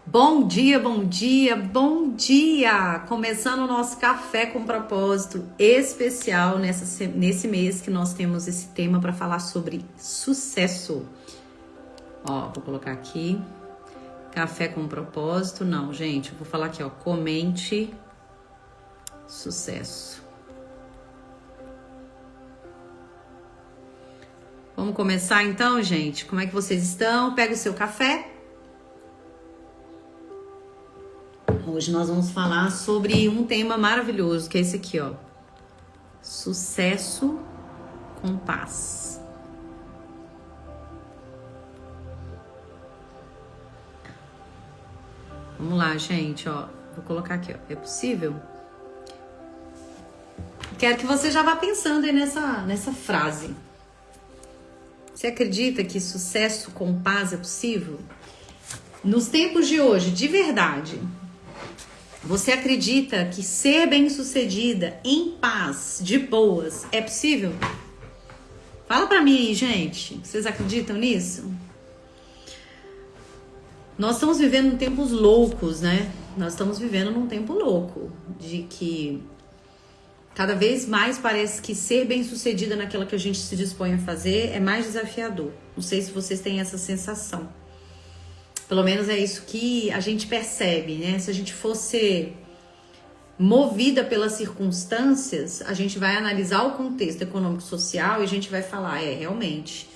Bom dia, bom dia, bom dia! Começando o nosso Café com Propósito especial nesse mês que nós temos esse tema para falar sobre sucesso. Ó, vou colocar aqui, Café com Propósito. Não, gente, eu vou falar aqui, ó, comente sucesso. Vamos começar então, gente? Como é que vocês estão? Pega o seu café. Hoje nós vamos falar sobre um tema maravilhoso, que é esse aqui, ó. Sucesso com paz. Vamos lá, gente, ó. Vou colocar aqui, ó. É possível? Quero que você já vá pensando aí nessa frase. Você acredita que sucesso com paz é possível? Nos tempos de hoje, de verdade, você acredita que ser bem-sucedida, em paz, de boas, é possível? Fala pra mim aí, gente. Vocês acreditam nisso? Nós estamos vivendo em tempos loucos, né? Nós estamos vivendo num tempo louco, de que cada vez mais parece que ser bem-sucedida naquilo que a gente se dispõe a fazer é mais desafiador. Não sei se vocês têm essa sensação. Pelo menos é isso que a gente percebe, né? Se a gente fosse movida pelas circunstâncias, a gente vai analisar o contexto econômico e social e a gente vai falar, realmente,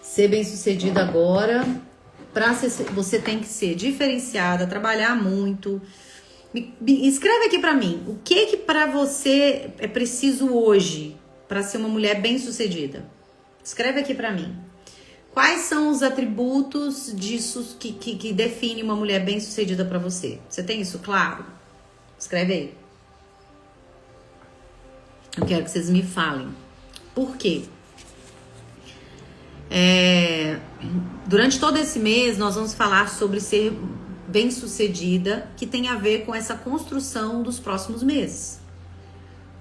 ser bem-sucedida agora, você tem que ser diferenciada, trabalhar muito. Escreve aqui pra mim, o que pra você é preciso hoje pra ser uma mulher bem-sucedida? Escreve aqui pra mim. Quais são os atributos disso que define uma mulher bem-sucedida pra você? Você tem isso claro? Escreve aí. Eu quero que vocês me falem. Por quê? Durante todo esse mês, nós vamos falar sobre ser bem-sucedida, que tem a ver com essa construção dos próximos meses.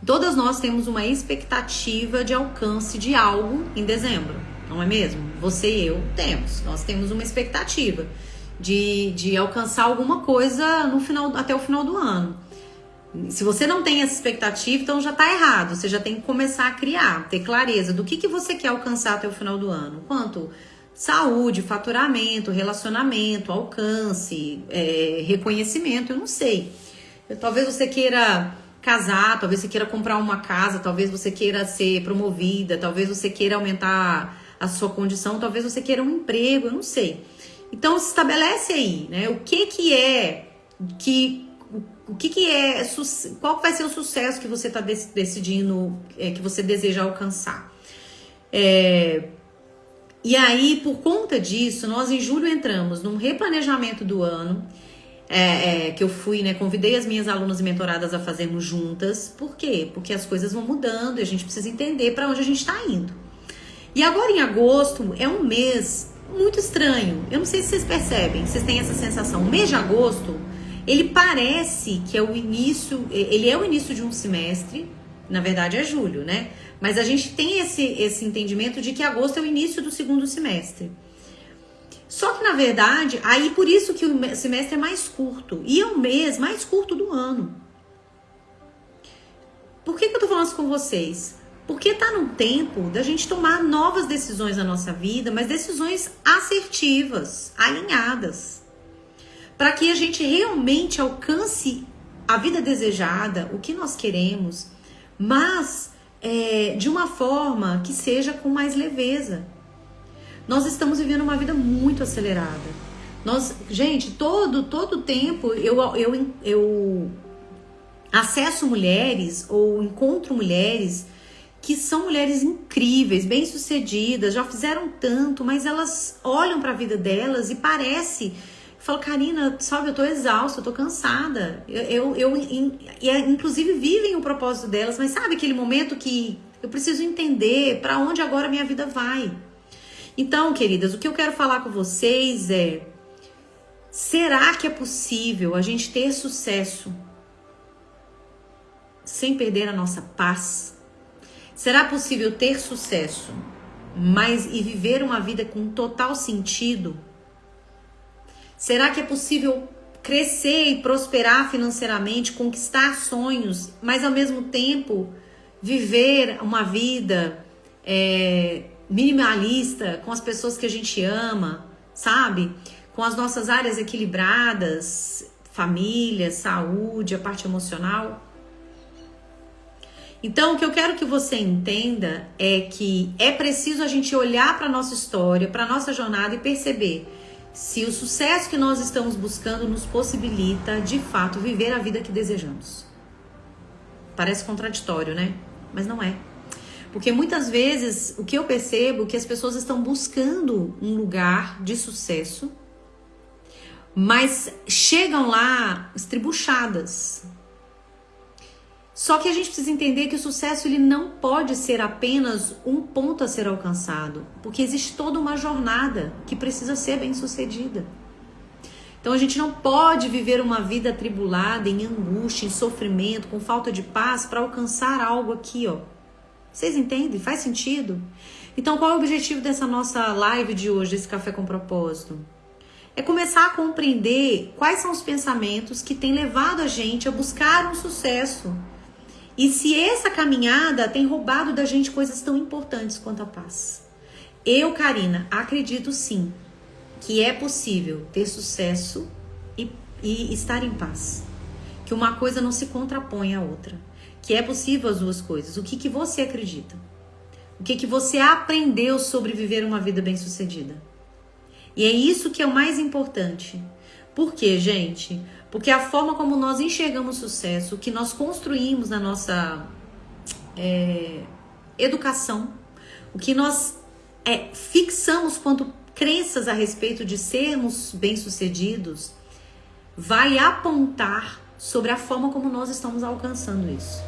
Todas nós temos uma expectativa de alcance de algo em dezembro, não é mesmo? Você e eu temos. Nós temos uma expectativa de alcançar alguma coisa até o final do ano. Se você não tem essa expectativa, então já tá errado. Você já tem que começar a criar, ter clareza do que você quer alcançar até o final do ano. Quanto saúde, faturamento, relacionamento, alcance, reconhecimento, eu não sei. Talvez você queira casar, talvez você queira comprar uma casa, talvez você queira ser promovida, talvez você queira aumentar a sua condição, talvez você queira um emprego, eu não sei. Então se estabelece aí, né? Qual vai ser o sucesso que você está decidindo, que você deseja alcançar? E aí, por conta disso, nós em julho entramos num replanejamento do ano, que eu fui, né, convidei as minhas alunas e mentoradas a fazermos juntas. Por quê? Porque as coisas vão mudando e a gente precisa entender para onde a gente está indo. E agora em agosto é um mês muito estranho. Eu não sei se vocês percebem, vocês têm essa sensação. O mês de agosto, ele parece que é o início de um semestre. Na verdade é julho, né? Mas a gente tem esse entendimento de que agosto é o início do segundo semestre. Só que, na verdade, aí por isso que o semestre é mais curto. E é o mês mais curto do ano. Por que eu tô falando isso com vocês? Porque tá no tempo da gente tomar novas decisões na nossa vida, mas decisões assertivas, alinhadas. Para que a gente realmente alcance a vida desejada, o que nós queremos, mas de uma forma que seja com mais leveza. Nós estamos vivendo uma vida muito acelerada. Gente, todo tempo eu acesso mulheres ou encontro mulheres que são mulheres incríveis, bem-sucedidas, já fizeram tanto, mas elas olham para a vida delas e parece... Falo, Karina, sabe, eu tô exausta, eu tô cansada. Inclusive vivem o propósito delas, mas sabe aquele momento que eu preciso entender para onde agora a minha vida vai? Então, queridas, o que eu quero falar com vocês é: será que é possível a gente ter sucesso sem perder a nossa paz? Será possível ter sucesso, e viver uma vida com total sentido? Será que é possível crescer e prosperar financeiramente, conquistar sonhos, mas ao mesmo tempo viver uma vida minimalista com as pessoas que a gente ama, sabe? Com as nossas áreas equilibradas, família, saúde, a parte emocional. Então, o que eu quero que você entenda é que é preciso a gente olhar para a nossa história, para a nossa jornada e perceber se o sucesso que nós estamos buscando nos possibilita, de fato, viver a vida que desejamos. Parece contraditório, né? Mas não é. Porque muitas vezes o que eu percebo é que as pessoas estão buscando um lugar de sucesso, mas chegam lá estribuchadas. Só que a gente precisa entender que o sucesso ele não pode ser apenas um ponto a ser alcançado, porque existe toda uma jornada que precisa ser bem sucedida. Então a gente não pode viver uma vida atribulada, em angústia, em sofrimento, com falta de paz para alcançar algo aqui, ó. Vocês entendem? Faz sentido? Então qual é o objetivo dessa nossa live de hoje, desse Café com Propósito? É começar a compreender quais são os pensamentos que têm levado a gente a buscar um sucesso. E se essa caminhada tem roubado da gente coisas tão importantes quanto a paz. Eu, Karina, acredito sim que é possível ter sucesso e estar em paz. Que uma coisa não se contrapõe à outra. Que é possível as duas coisas. O que você acredita? O que você aprendeu sobre viver uma vida bem-sucedida? E é isso que é o mais importante. Por quê, gente? Porque a forma como nós enxergamos sucesso, o que nós construímos na nossa educação, o que nós fixamos quanto crenças a respeito de sermos bem-sucedidos, vai apontar sobre a forma como nós estamos alcançando isso.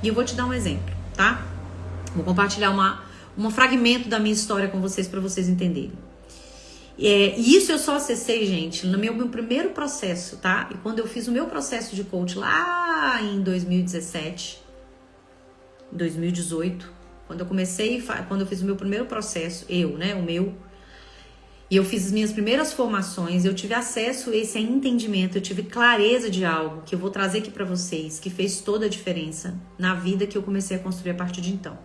E eu vou te dar um exemplo, tá? Vou compartilhar um fragmento da minha história com vocês para vocês entenderem. E isso eu só acessei, gente, no meu primeiro processo, tá? E quando eu fiz o meu processo de coach lá em 2017, 2018, quando eu fiz o meu primeiro processo, o meu, e eu fiz as minhas primeiras formações, eu tive acesso a esse entendimento, eu tive clareza de algo que eu vou trazer aqui pra vocês, que fez toda a diferença na vida que eu comecei a construir a partir de então.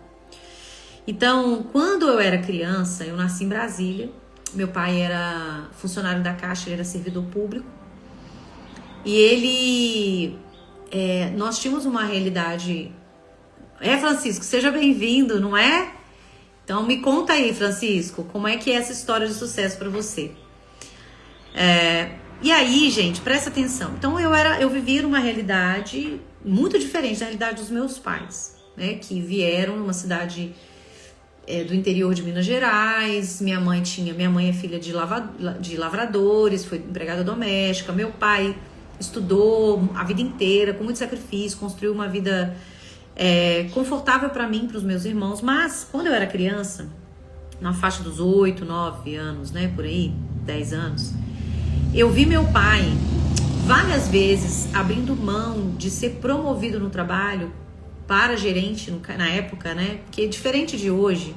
Então, quando eu era criança, eu nasci em Brasília. Meu pai era funcionário da Caixa, ele era servidor público. E nós tínhamos uma realidade... Francisco, seja bem-vindo, não é? Então me conta aí, Francisco, como é que é essa história de sucesso para você? E aí, gente, presta atenção. Então eu vivia uma realidade muito diferente da realidade dos meus pais, né? Que vieram numa cidade... do interior de Minas Gerais. Minha mãe é filha de lavradores, foi empregada doméstica. Meu pai estudou a vida inteira, com muito sacrifício, construiu uma vida confortável para mim, para os meus irmãos. Mas quando eu era criança, na faixa dos 8, 9 anos, né, por aí, 10 anos, eu vi meu pai várias vezes abrindo mão de ser promovido no trabalho para gerente na época, né? Porque é diferente de hoje,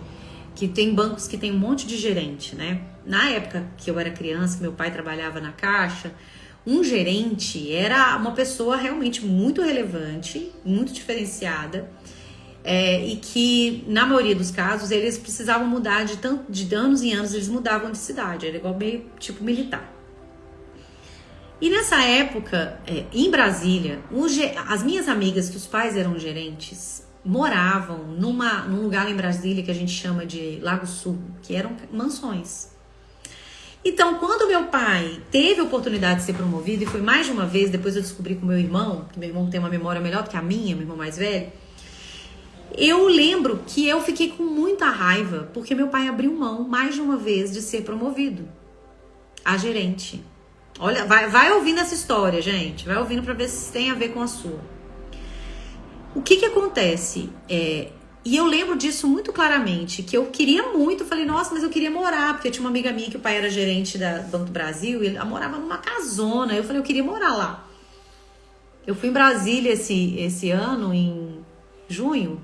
que tem bancos que tem um monte de gerente, né? Na época que eu era criança, que meu pai trabalhava na Caixa, um gerente era uma pessoa realmente muito relevante, muito diferenciada, e que, na maioria dos casos, eles precisavam mudar de anos em anos, eles mudavam de cidade, era igual meio tipo militar. E nessa época, em Brasília, as minhas amigas, que os pais eram gerentes, moravam num lugar em Brasília que a gente chama de Lago Sul, que eram mansões. Então, quando meu pai teve a oportunidade de ser promovido, e foi mais de uma vez, depois eu descobri com meu irmão, que meu irmão tem uma memória melhor do que a minha, meu irmão mais velho, eu lembro que eu fiquei com muita raiva, porque meu pai abriu mão mais de uma vez de ser promovido a gerente. Olha, vai ouvindo essa história, gente. Vai ouvindo para ver se tem a ver com a sua. O que acontece? E eu lembro disso muito claramente, que eu queria muito, falei, nossa, mas eu queria morar, porque eu tinha uma amiga minha que o pai era gerente da Banco do Brasil, e ela morava numa casona. Eu falei, eu queria morar lá. Eu fui em Brasília esse ano, em junho.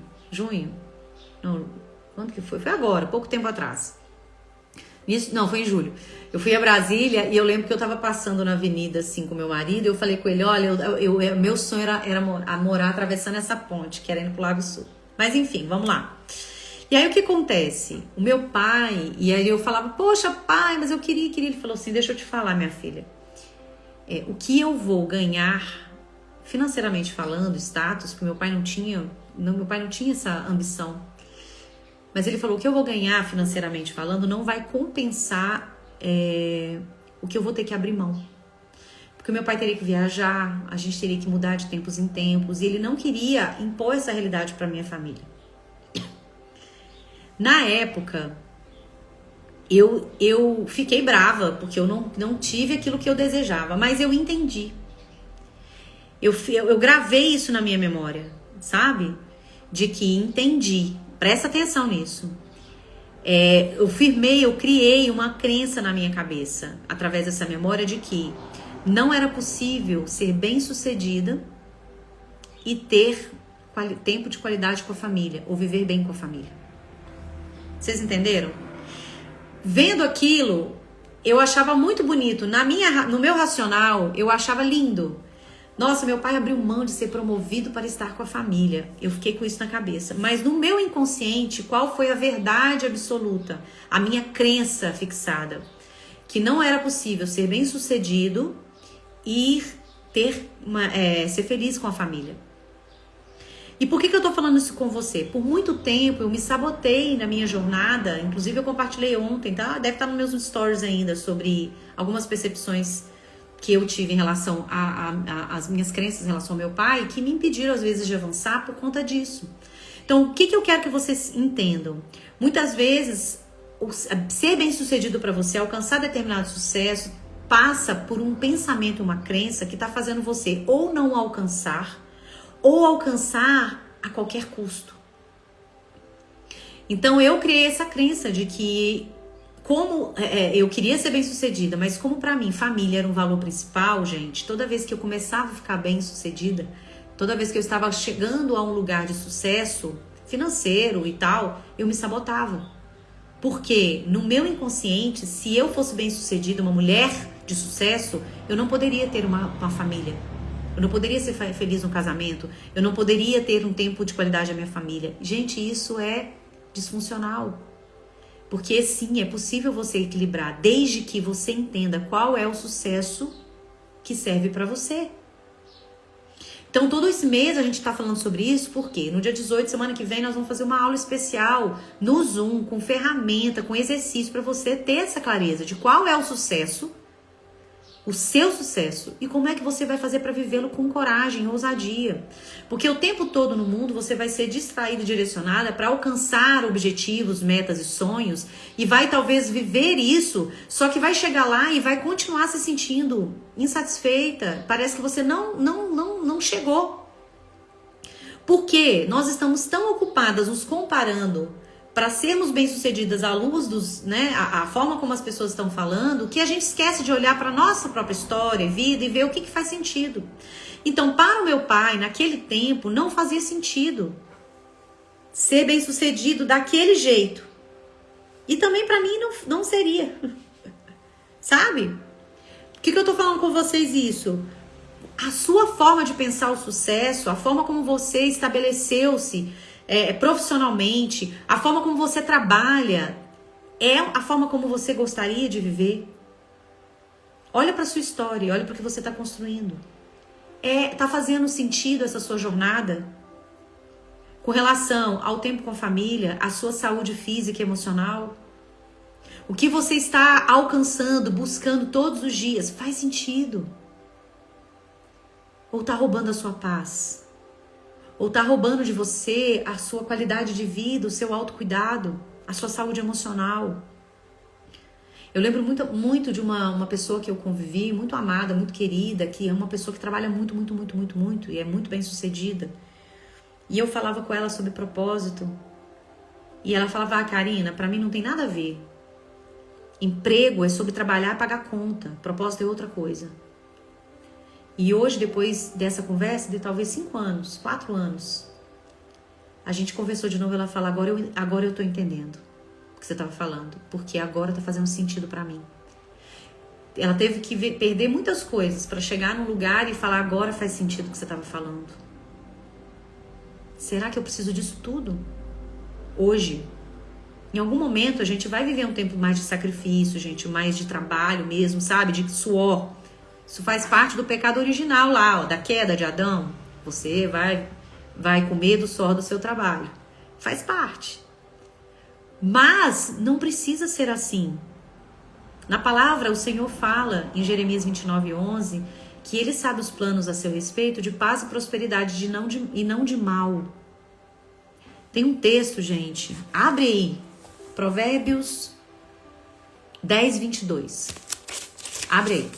Não, quando que foi? Foi agora, pouco tempo atrás. Isso, não, foi em julho. Eu fui a Brasília e eu lembro que eu tava passando na avenida, assim, com meu marido, e eu falei com ele, olha, meu sonho era morar atravessando essa ponte, que era indo pro Lago Sul. Mas enfim, vamos lá. E aí o que acontece? O meu pai, e aí eu falava, poxa, pai, mas eu queria. Ele falou assim, deixa eu te falar, minha filha. O que eu vou ganhar, financeiramente falando, status, porque meu pai não tinha essa ambição. Mas ele falou, o que eu vou ganhar financeiramente falando não vai compensar o que eu vou ter que abrir mão. Porque o meu pai teria que viajar, a gente teria que mudar de tempos em tempos, e ele não queria impor essa realidade para minha família. Na época, eu fiquei brava, porque eu não tive aquilo que eu desejava, mas eu entendi. Eu gravei isso na minha memória, sabe? De que entendi. Presta atenção nisso. Eu criei uma crença na minha cabeça, através dessa memória, de que não era possível ser bem-sucedida e ter tempo de qualidade com a família, ou viver bem com a família. Vocês entenderam? Vendo aquilo, eu achava muito bonito. No meu racional, eu achava lindo. Nossa, meu pai abriu mão de ser promovido para estar com a família. Eu fiquei com isso na cabeça. Mas no meu inconsciente, qual foi a verdade absoluta? A minha crença fixada. Que não era possível ser bem-sucedido e ser feliz com a família. E por que eu tô falando isso com você? Por muito tempo eu me sabotei na minha jornada. Inclusive eu compartilhei ontem, tá? Deve estar nos meus stories ainda, sobre algumas percepções que eu tive em relação às minhas crenças em relação ao meu pai, que me impediram às vezes de avançar por conta disso. Então, o que eu quero que vocês entendam? Muitas vezes, ser bem-sucedido para você, alcançar determinado sucesso, passa por um pensamento, uma crença que está fazendo você ou não alcançar, ou alcançar a qualquer custo. Então, eu criei essa crença de que como eu queria ser bem-sucedida, mas como pra mim família era um valor principal, gente, toda vez que eu começava a ficar bem-sucedida, toda vez que eu estava chegando a um lugar de sucesso financeiro e tal, eu me sabotava. Porque no meu inconsciente, se eu fosse bem-sucedida, uma mulher de sucesso, eu não poderia ter uma família. Eu não poderia ser feliz no casamento. Eu não poderia ter um tempo de qualidade à minha família. Gente, isso é disfuncional. Porque sim, é possível você equilibrar, desde que você entenda qual é o sucesso que serve para você. Então, todo esse mês a gente tá falando sobre isso, porque no dia 18, semana que vem, nós vamos fazer uma aula especial no Zoom, com ferramenta, com exercício, para você ter essa clareza de qual é o sucesso, o seu sucesso, e como é que você vai fazer para vivê-lo com coragem, ousadia. Porque o tempo todo no mundo você vai ser distraído e direcionada para alcançar objetivos, metas e sonhos, e vai talvez viver isso, só que vai chegar lá e vai continuar se sentindo insatisfeita. Parece que você não chegou. Porque nós estamos tão ocupadas nos comparando para sermos bem-sucedidas à luz a forma como as pessoas estão falando, que a gente esquece de olhar para a nossa própria história e vida e ver o que faz sentido. Então, para o meu pai, naquele tempo, não fazia sentido ser bem-sucedido daquele jeito. E também para mim não seria. Sabe? Por que eu tô falando com vocês isso? A sua forma de pensar o sucesso, a forma como você estabeleceu-se profissionalmente, a forma como você trabalha, é a forma como você gostaria de viver. Olha para sua história, olha para o que você está construindo. Tá fazendo sentido essa sua jornada? Com relação ao tempo com a família, a sua saúde física e emocional? O que você está alcançando, buscando todos os dias, faz sentido? Ou está roubando a sua paz? Ou está roubando de você a sua qualidade de vida, o seu autocuidado, a sua saúde emocional? Eu lembro muito de uma pessoa que eu convivi, muito amada, muito querida, que é uma pessoa que trabalha muito, e é muito bem sucedida. E eu falava com ela sobre propósito. E ela falava, Karina, pra mim não tem nada a ver. Emprego é sobre trabalhar e pagar conta. Propósito é outra coisa. E hoje, depois dessa conversa, de talvez 5 anos, 4 anos, a gente conversou de novo, ela fala, agora eu tô entendendo. o que você estava falando, porque agora tá fazendo sentido para mim. Ela teve que perder muitas coisas para chegar num lugar e falar, agora faz sentido o que você estava falando. Será que eu preciso disso tudo? Hoje. Em algum momento a gente vai viver um tempo mais de sacrifício, gente, mais de trabalho mesmo, sabe? De suor. Isso faz parte do pecado original lá, ó, da queda de Adão. Você vai comer do suor do seu trabalho. Faz parte. Mas não precisa ser assim. Na palavra, o Senhor fala em Jeremias 29:11 que Ele sabe os planos a seu respeito de paz e prosperidade e não de mal. Tem um texto, gente. Abre aí. Provérbios 10:22. Abre aí.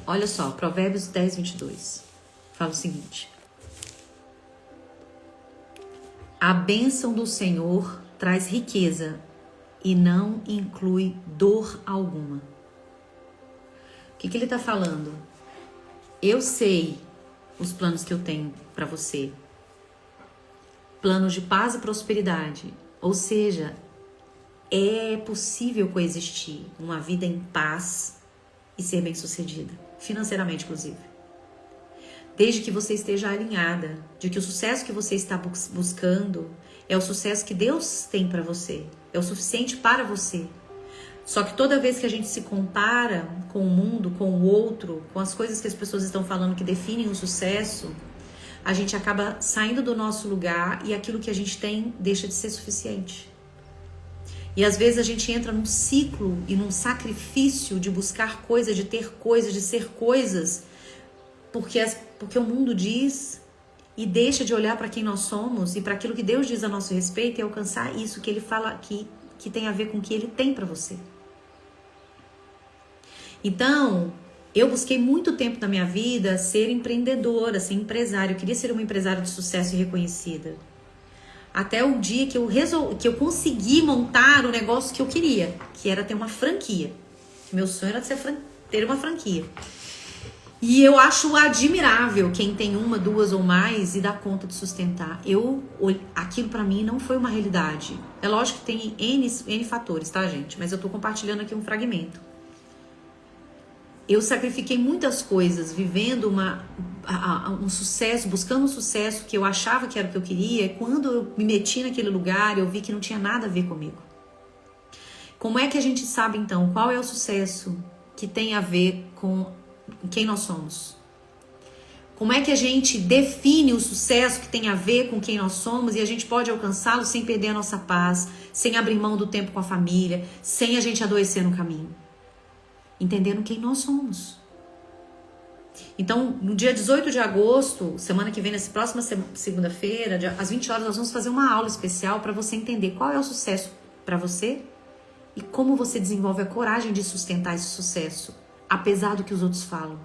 Olha só, Provérbios 10:22. Fala o seguinte. A bênção do Senhor traz riqueza e não inclui dor alguma. O que ele está falando? Eu sei os planos que eu tenho para você. Planos de paz e prosperidade. Ou seja, é possível coexistir uma vida em paz e ser bem-sucedida, financeiramente inclusive. Desde que você esteja alinhada de que o sucesso que você está buscando é o sucesso que Deus tem para você, é o suficiente para você. Só que toda vez que a gente se compara com o mundo, com o outro, com as coisas que as pessoas estão falando que definem o sucesso, a gente acaba saindo do nosso lugar e aquilo que a gente tem deixa de ser suficiente. E às vezes a gente entra num ciclo e num sacrifício de buscar coisas, de ter coisas, de ser coisas, porque o mundo diz, e deixa de olhar para quem nós somos e para aquilo que Deus diz a nosso respeito e alcançar isso que Ele fala aqui, que tem a ver com o que Ele tem para você. Então, eu busquei muito tempo na minha vida ser empreendedora, ser empresária. Eu queria ser uma empresária de sucesso e reconhecida. Até o dia que eu consegui montar o negócio que eu queria, que era ter uma franquia. Meu sonho era ter uma franquia. E eu acho admirável quem tem uma, duas ou mais e dá conta de sustentar. Aquilo pra mim não foi uma realidade. É lógico que tem N fatores, tá, gente? Mas eu tô compartilhando aqui um fragmento. Eu sacrifiquei muitas coisas, vivendo um sucesso, buscando um sucesso que eu achava que era o que eu queria. E quando eu me meti naquele lugar, eu vi que não tinha nada a ver comigo. Como é que a gente sabe, então, qual é o sucesso que tem a ver com quem nós somos? Como é que a gente define o sucesso que tem a ver com quem nós somos e a gente pode alcançá-lo sem perder a nossa paz, sem abrir mão do tempo com a família, sem a gente adoecer no caminho? Entendendo quem nós somos. Então, no dia 18 de agosto, semana que vem, nessa próxima segunda-feira, às 20 horas, nós vamos fazer uma aula especial para você entender qual é o sucesso para você e como você desenvolve a coragem de sustentar esse sucesso, apesar do que os outros falam.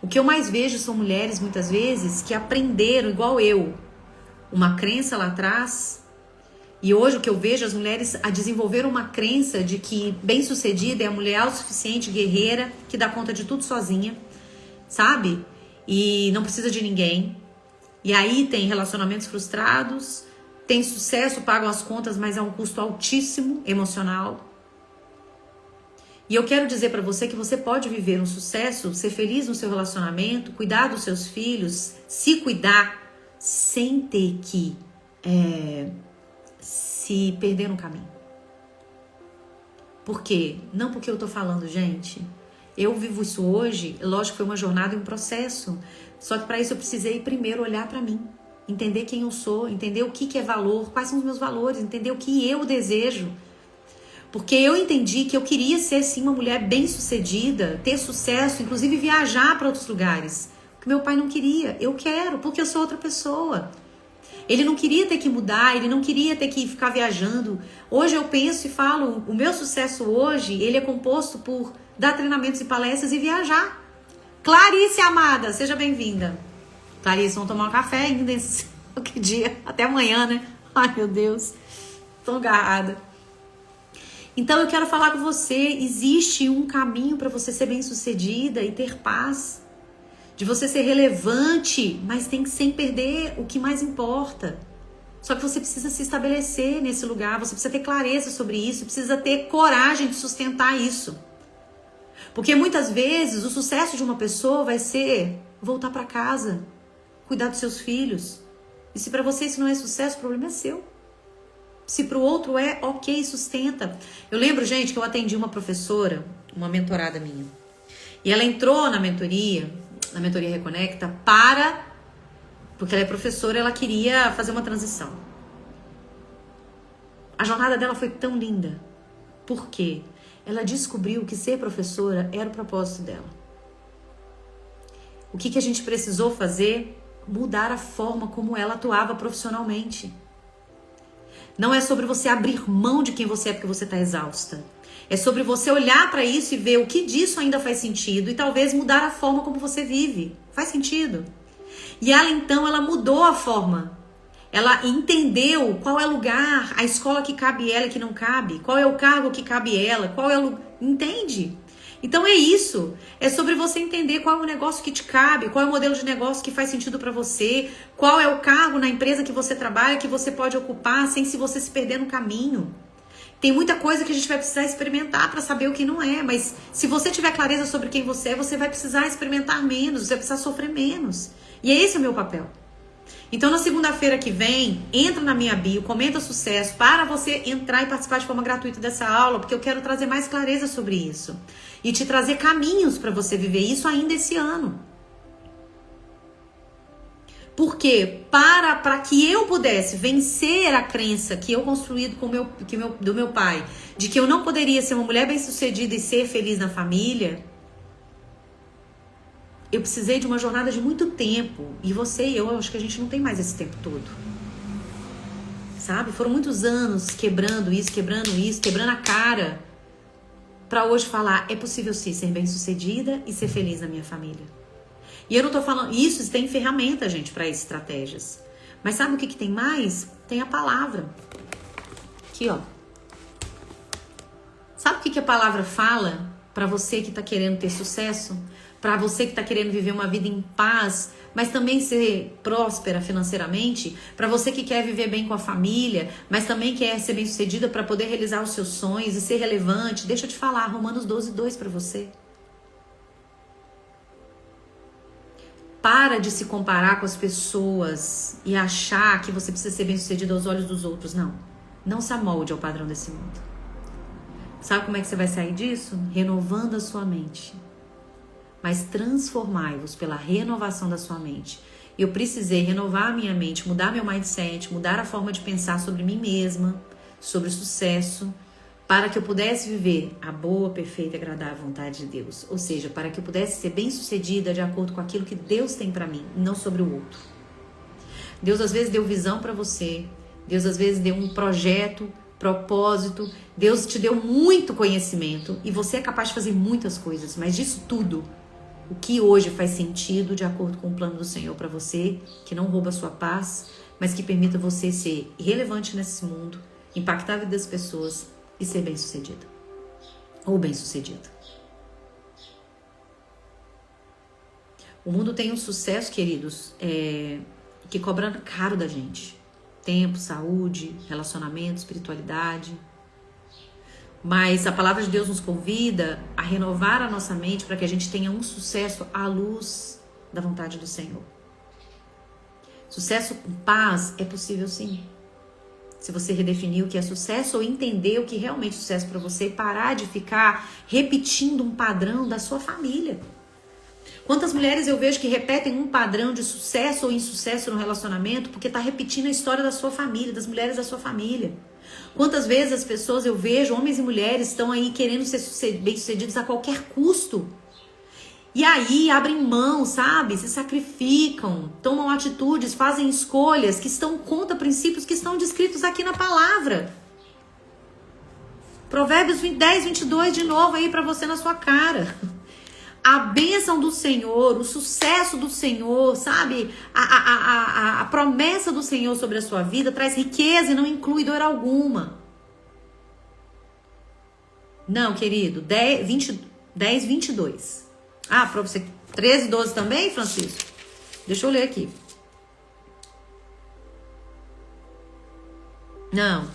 O que eu mais vejo são mulheres, muitas vezes, que aprenderam, igual eu, uma crença lá atrás. E hoje o que eu vejo as mulheres a desenvolver uma crença de que bem-sucedida é a mulher autossuficiente, guerreira, que dá conta de tudo sozinha, sabe? E não precisa de ninguém. E aí tem relacionamentos frustrados, tem sucesso, pagam as contas, mas é um custo altíssimo emocional. E eu quero dizer pra você que você pode viver um sucesso, ser feliz no seu relacionamento, cuidar dos seus filhos, se cuidar, sem ter que se perder no caminho. Por quê? Não porque eu tô falando, gente. Eu vivo isso hoje, lógico que foi uma jornada e um processo. Só que para isso eu precisei primeiro olhar para mim, entender quem eu sou, entender o que é valor, quais são os meus valores, entender o que eu desejo. Porque eu entendi que eu queria ser, sim, uma mulher bem-sucedida, ter sucesso, inclusive viajar para outros lugares. O que meu pai não queria. Eu quero, porque eu sou outra pessoa. Ele não queria ter que mudar, ele não queria ter que ficar viajando. Hoje eu penso e falo, o meu sucesso hoje, ele é composto por dar treinamentos e palestras e viajar. Clarice, amada, seja bem-vinda. Clarice, vamos tomar um café ainda nesse dia. Até amanhã, né? Ai, meu Deus. Tô agarrada. Então eu quero falar com você, existe um caminho para você ser bem-sucedida e ter paz. de você ser relevante, mas tem que sem perder o que mais importa. Só que você precisa se estabelecer nesse lugar, você precisa ter clareza sobre isso, precisa ter coragem de sustentar isso. Porque muitas vezes o sucesso de uma pessoa vai ser voltar para casa, cuidar dos seus filhos. E se para você isso não é sucesso, o problema é seu. Se para o outro é, ok, sustenta. Eu lembro, gente, que eu atendi uma professora, uma mentorada minha. E ela entrou na mentoria Reconecta, porque ela é professora, ela queria fazer uma transição. A jornada dela foi tão linda. Por quê? Ela descobriu que ser professora era o propósito dela. O que a gente precisou fazer? Mudar a forma como ela atuava profissionalmente. Não é sobre você abrir mão de quem você é porque você está exausta. É sobre você olhar para isso e ver o que disso ainda faz sentido e talvez mudar a forma como você vive. Faz sentido? E ela então, ela mudou a forma. Ela entendeu qual é o lugar, a escola que cabe ela e que não cabe. Qual é o cargo que cabe ela, qual é o... Entende? Então é isso. É sobre você entender qual é o negócio que te cabe, qual é o modelo de negócio que faz sentido para você, qual é o cargo na empresa que você trabalha que você pode ocupar sem se você se perder no caminho. Tem muita coisa que a gente vai precisar experimentar para saber o que não é, mas se você tiver clareza sobre quem você é, você vai precisar experimentar menos, você vai precisar sofrer menos. E esse é o meu papel. Então, na segunda-feira que vem, entra na minha bio, comenta sucesso, para você entrar e participar de forma gratuita dessa aula, porque eu quero trazer mais clareza sobre isso. E te trazer caminhos para você viver isso ainda esse ano. Porque para que eu pudesse vencer a crença que eu construí do meu pai, de que eu não poderia ser uma mulher bem-sucedida e ser feliz na família, eu precisei de uma jornada de muito tempo. E você e eu acho que a gente não tem mais esse tempo todo. Sabe? Foram muitos anos quebrando isso, quebrando a cara. Para hoje falar, é possível sim ser bem-sucedida e ser feliz na minha família. E eu não tô falando... Isso tem ferramenta, gente, para estratégias. Mas sabe o que tem mais? Tem a palavra. Aqui, ó. Sabe o que a palavra fala para você que tá querendo ter sucesso? Para você que tá querendo viver uma vida em paz, mas também ser próspera financeiramente? Para você que quer viver bem com a família, mas também quer ser bem-sucedida para poder realizar os seus sonhos e ser relevante? Deixa eu te falar, Romanos 12:2 para você. Para de se comparar com as pessoas e achar que você precisa ser bem-sucedido aos olhos dos outros. Não. Não se amolde ao padrão desse mundo. Sabe como é que você vai sair disso? Renovando a sua mente. Mas transformai-vos pela renovação da sua mente. Eu precisei renovar a minha mente, mudar meu mindset, mudar a forma de pensar sobre mim mesma, sobre o sucesso, para que eu pudesse viver a boa, perfeita e agradável vontade de Deus. Ou seja, para que eu pudesse ser bem-sucedida de acordo com aquilo que Deus tem para mim, não sobre o outro. Deus às vezes deu visão para você, Deus às vezes deu um projeto, propósito, Deus te deu muito conhecimento e você é capaz de fazer muitas coisas, mas disso tudo, o que hoje faz sentido de acordo com o plano do Senhor para você, que não rouba a sua paz, mas que permita você ser relevante nesse mundo, impactar a vida das pessoas e ser bem-sucedida. Ou bem-sucedido. O mundo tem um sucesso, queridos, que cobra caro da gente. Tempo, saúde, relacionamento, espiritualidade. Mas a palavra de Deus nos convida a renovar a nossa mente para que a gente tenha um sucesso à luz da vontade do Senhor. Sucesso com paz é possível sim. Se você redefinir o que é sucesso ou entender o que realmente é sucesso para você e parar de ficar repetindo um padrão da sua família. Quantas mulheres eu vejo que repetem um padrão de sucesso ou insucesso no relacionamento porque tá repetindo a história da sua família, das mulheres da sua família. Quantas vezes as pessoas eu vejo, homens e mulheres, estão aí querendo ser bem-sucedidos a qualquer custo. E aí abrem mão, sabe? Se sacrificam, tomam atitudes, fazem escolhas que estão contra princípios que estão descritos aqui na palavra. Provérbios 10:22 de novo aí pra você na sua cara. A bênção do Senhor, o sucesso do Senhor, sabe? A promessa do Senhor sobre a sua vida traz riqueza e não inclui dor alguma. Não, querido, 10:22. Ah, para você 13, 12 também, Francisco? Deixa eu ler aqui. Não,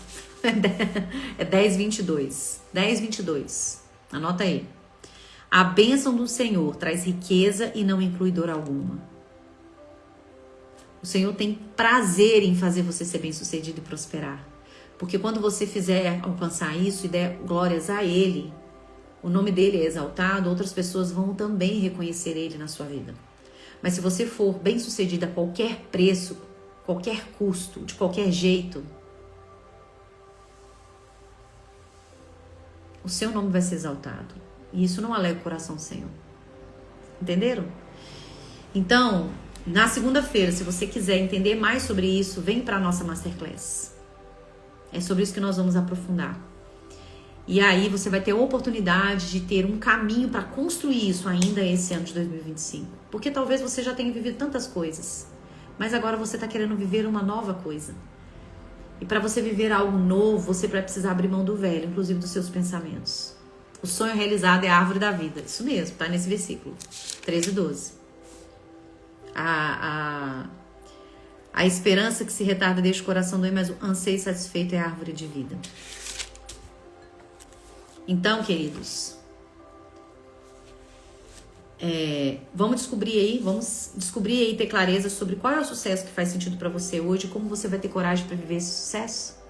é 10, 22. 10, 22. Anota aí. A bênção do Senhor traz riqueza e não inclui dor alguma. O Senhor tem prazer em fazer você ser bem-sucedido e prosperar. Porque quando você fizer alcançar isso e der glórias a Ele, o nome dele é exaltado, outras pessoas vão também reconhecer Ele na sua vida. Mas se você for bem-sucedido a qualquer preço, qualquer custo, de qualquer jeito, o seu nome vai ser exaltado. E isso não alegra o coração do Senhor. Entenderam? Então, na segunda-feira, se você quiser entender mais sobre isso, vem para a nossa Masterclass. É sobre isso que nós vamos aprofundar. E aí você vai ter a oportunidade de ter um caminho para construir isso ainda esse ano de 2025. Porque talvez você já tenha vivido tantas coisas, mas agora você está querendo viver uma nova coisa. E para você viver algo novo, você vai precisar abrir mão do velho, inclusive dos seus pensamentos. O sonho realizado é a árvore da vida. Isso mesmo, tá nesse versículo. 13 e 12. A esperança que se retarda deixa o coração doer, mas o anseio satisfeito é a árvore de vida. Então, queridos, vamos descobrir aí, ter clareza sobre qual é o sucesso que faz sentido para você hoje e como você vai ter coragem para viver esse sucesso.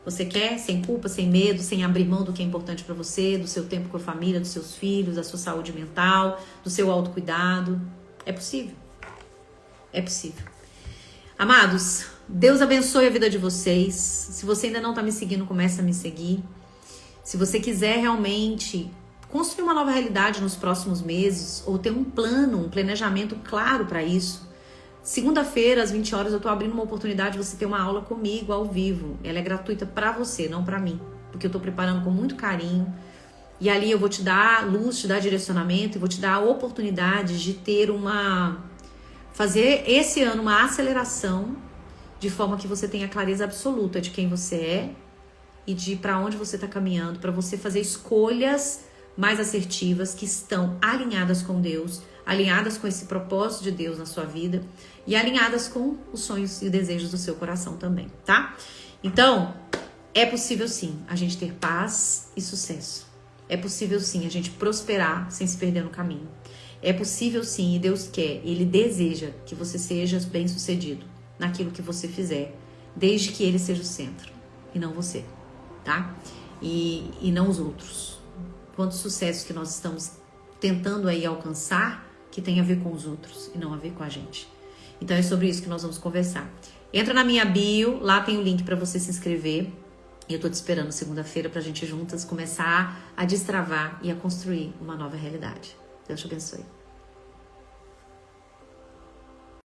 Você quer sem culpa, sem medo, sem abrir mão do que é importante para você, do seu tempo com a família, dos seus filhos, da sua saúde mental, do seu autocuidado. É possível. É possível. Amados, Deus abençoe a vida de vocês. Se você ainda não está me seguindo, comece a me seguir. Se você quiser realmente construir uma nova realidade nos próximos meses ou ter um plano, um planejamento claro para isso, segunda-feira, às 20 horas, eu tô abrindo uma oportunidade de você ter uma aula comigo ao vivo. Ela é gratuita para você, não para mim. Porque eu tô preparando com muito carinho. E ali eu vou te dar luz, te dar direcionamento e vou te dar a oportunidade de ter fazer esse ano uma aceleração de forma que você tenha clareza absoluta de quem você é e de para onde você tá caminhando, para você fazer escolhas mais assertivas que estão alinhadas com Deus, alinhadas com esse propósito de Deus na sua vida e alinhadas com os sonhos e desejos do seu coração também, tá? Então, é possível sim a gente ter paz e sucesso. É possível sim a gente prosperar sem se perder no caminho. É possível sim, e Deus quer, Ele deseja que você seja bem-sucedido naquilo que você fizer, desde que Ele seja o centro e não você, tá? E não os outros. Quantos sucessos que nós estamos tentando aí alcançar que tem a ver com os outros e não a ver com a gente. Então é sobre isso que nós vamos conversar. Entra na minha bio, lá tem o link para você se inscrever. E eu tô te esperando segunda-feira pra gente juntas começar a destravar e a construir uma nova realidade. Deus te abençoe.